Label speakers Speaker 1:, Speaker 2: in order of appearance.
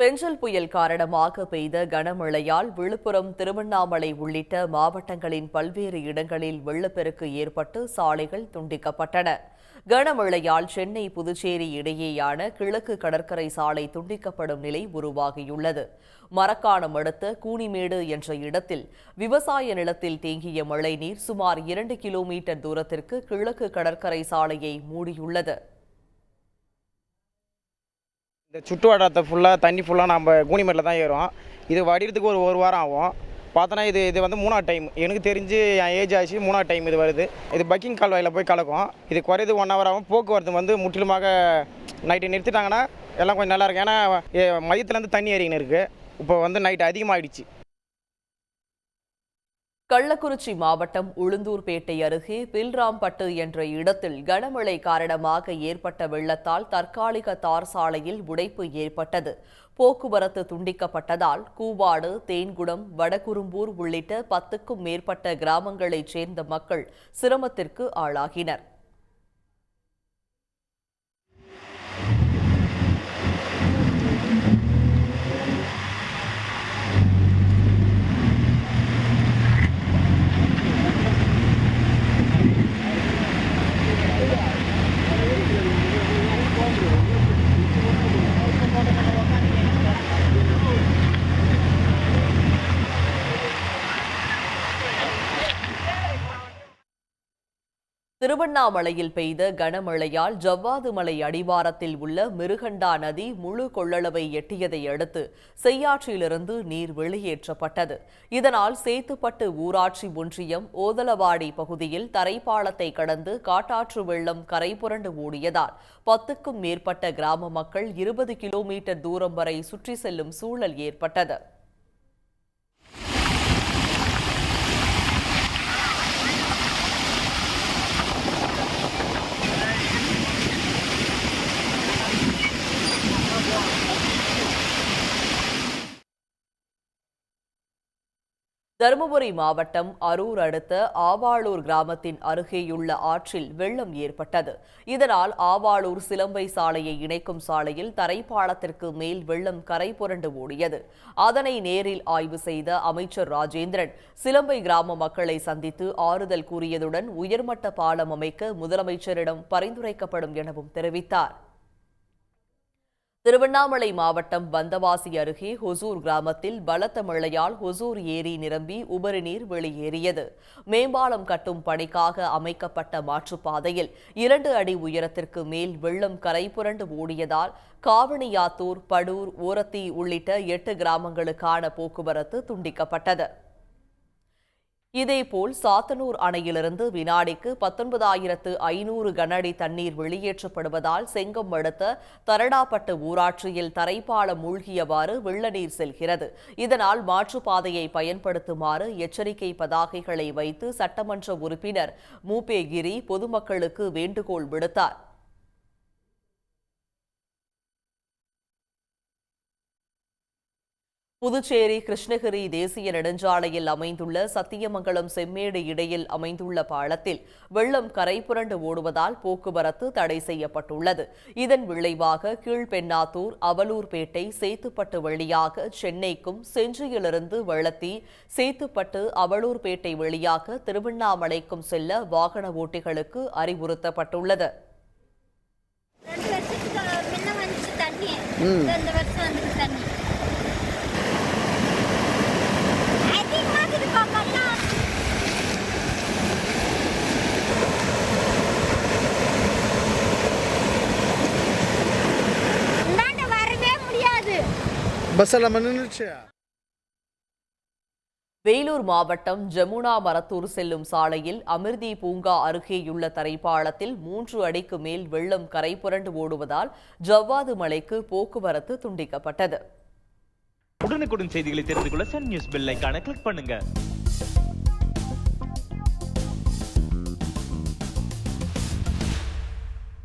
Speaker 1: பெஞ்சல் புயல் காரணமாக பெய்த கனமழையால் விழுப்புரம், திருவண்ணாமலை உள்ளிட்ட மாவட்டங்களின் பல்வேறு இடங்களில் வெள்ளப்பெருக்கு ஏற்பட்டு சாலைகள் துண்டிக்கப்பட்டன. கனமழையால் சென்னை, புதுச்சேரி இடையேயான கிழக்கு கடற்கரை சாலை துண்டிக்கப்படும் நிலை உருவாகியுள்ளது. மரக்காணம் அடுத்த கூனிமேடு என்ற இடத்தில் விவசாய நிலத்தில் தேங்கிய மழைநீர் சுமார் 2 கிலோமீட்டர் தூரத்திற்கு கிழக்கு கடற்கரை சாலையை மூடியுள்ளது.
Speaker 2: இந்த சுற்று வட்டாரத்தை ஃபுல்லாக தண்ணி ஃபுல்லாக நம்ம கூனிமேட்டில் தான் ஏறும். இது வடிகிறதுக்கு ஒரு வாரம் ஆகும். பார்த்தோன்னா இது வந்து 3ஆவது டைம். எனக்கு தெரிஞ்சு என் ஏஜ் ஆச்சு 3ஆவது டைம் இது வருது. இது பக்கிங் கால்வாயில் போய் கலக்கும். இது குறையுது 1 hour ஆகும். போக்குவரத்து வந்து முற்றிலுமாக நைட்டு நிறுத்திட்டாங்கன்னா எல்லாம் கொஞ்சம் நல்லாயிருக்கும். ஏன்னா மதியத்துலேருந்து தண்ணி ஏறின்னு இருக்குது. இப்போ வந்து நைட்டு அதிகமாகிடுச்சு.
Speaker 1: கள்ளக்குறிச்சி மாவட்டம் உளுந்தூர்பேட்டை அருகே பில்ராம்பட்டு என்ற இடத்தில் கனமழை காரணமாக ஏற்பட்ட வெள்ளத்தால் தற்காலிக தார் சாலையில் உடைப்பு ஏற்பட்டது. போக்குவரத்து துண்டிக்கப்பட்டதால் கூவாடு, தேன்குடம், வடகுரும்பூர் உள்ளிட்ட 10க்கும் மேற்பட்ட கிராமங்களைச் சேர்ந்த மக்கள் சிரமத்திற்கு ஆளாகினர். திருவண்ணாமலையில் பெய்த கனமழையால் ஜவ்வாது மலை அடிவாரத்தில் உள்ள மிருகண்டா நதி முழு கொள்ளளவை எட்டியதை அடுத்து செய்யாற்றிலிருந்து நீர் வெளியேற்றப்பட்டது. இதனால் சேத்துப்பட்டு ஊராட்சி ஒன்றியம் ஓதலவாடி பகுதியில் தரைப்பாலத்தை கடந்து காட்டாற்று வெள்ளம் கரைபுரண்டு ஓடியதால் 10க்கும் மேற்பட்ட கிராம மக்கள் 20 கிலோமீட்டர் தூரம் வரை சுற்றி செல்லும் சூழல் ஏற்பட்டது. தருமபுரி மாவட்டம் அரூர் அடுத்த ஆவாளூர் கிராமத்தின் அருகேயுள்ள ஆற்றில் வெள்ளம் ஏற்பட்டது. இதனால் ஆவாளூர் சிலம்பை சாலையை இணைக்கும் சாலையில் தரைப்பாலத்திற்கு மேல் வெள்ளம் கரை புரண்டு ஓடியது. அதனை நேரில் ஆய்வு செய்த அமைச்சர் ராஜேந்திரன் சிலம்பை கிராம மக்களை சந்தித்து ஆறுதல் கூறியதுடன் உயர்மட்ட பாலம் அமைக்க முதலமைச்சரிடம் பரிந்துரைக்கப்படும் எனவும் தெரிவித்தார். திருவண்ணாமலை மாவட்டம் வந்தவாசி அருகே ஹொசூர் கிராமத்தில் பலத்த மழையால் ஹொசூர் ஏரி நிரம்பி உபரி நீர் வெளியேறியது. மேம்பாலம் கட்டும் பணிக்காக அமைக்கப்பட்ட மாற்றுப்பாதையில் 2 அடி உயரத்திற்கு மேல் வெள்ளம் கரை புரண்டு ஓடியதால் காவணியாத்தூர், படூர், ஓரத்தி உள்ளிட்ட 8 கிராமங்களுக்கான போக்குவரத்து துண்டிக்கப்பட்டது. இதேபோல் சாத்தனூர் அணையிலிருந்து வினாடிக்கு 19,500 கனஅடி தண்ணீர் வெளியேற்றப்படுவதால் செங்கம் அடுத்த தரடாப்பட்டு ஊராட்சியில் தரைப்பாலம் மூழ்கியவாறு வெள்ளநீர் செல்கிறது. இதனால் மாற்றுப்பாதையை பயன்படுத்துமாறு எச்சரிக்கை பதாகைகளை வைத்து சட்டமன்ற உறுப்பினர் மூபேகிரி பொதுமக்களுக்கு வேண்டுகோள் விடுத்தார். புதுச்சேரி கிருஷ்ணகிரி தேசிய நெடுஞ்சாலையில் அமைந்துள்ள சத்தியமங்கலம் செம்மேடு இடையில் அமைந்துள்ள பாலத்தில் வெள்ளம் கரை புரண்டு ஓடுவதால் போக்குவரத்து தடை செய்யப்பட்டுள்ளது. இதன் விளைவாக கீழ்பெண்ணாத்தூர், அவலூர்பேட்டை, சேத்துப்பட்டு வழியாக சென்னைக்கும், செஞ்சியிலிருந்து வளத்தி, சேத்துப்பட்டு, அவலூர்பேட்டை வழியாக திருவண்ணாமலைக்கும் செல்ல வாகன ஓட்டிகளுக்கு அறிவுறுத்தப்பட்டுள்ளது. வேலூர் மாவட்டம் ஜமுனா மரத்தூர் செல்லும் சாலையில் அமிர்தி பூங்கா அருகேயுள்ள தரைப்பாலத்தில் 3 அடிக்கு மேல் வெள்ளம் கரை புரண்டு ஓடுவதால் ஜவ்வாது மலைக்கு போக்குவரத்து துண்டிக்கப்பட்டது.
Speaker 3: உடனுக்குடன் செய்திகளை தெரிந்து கொள்ள சன் நியூஸ் பெல் ஐகானை கிளிக் பண்ணுங்க.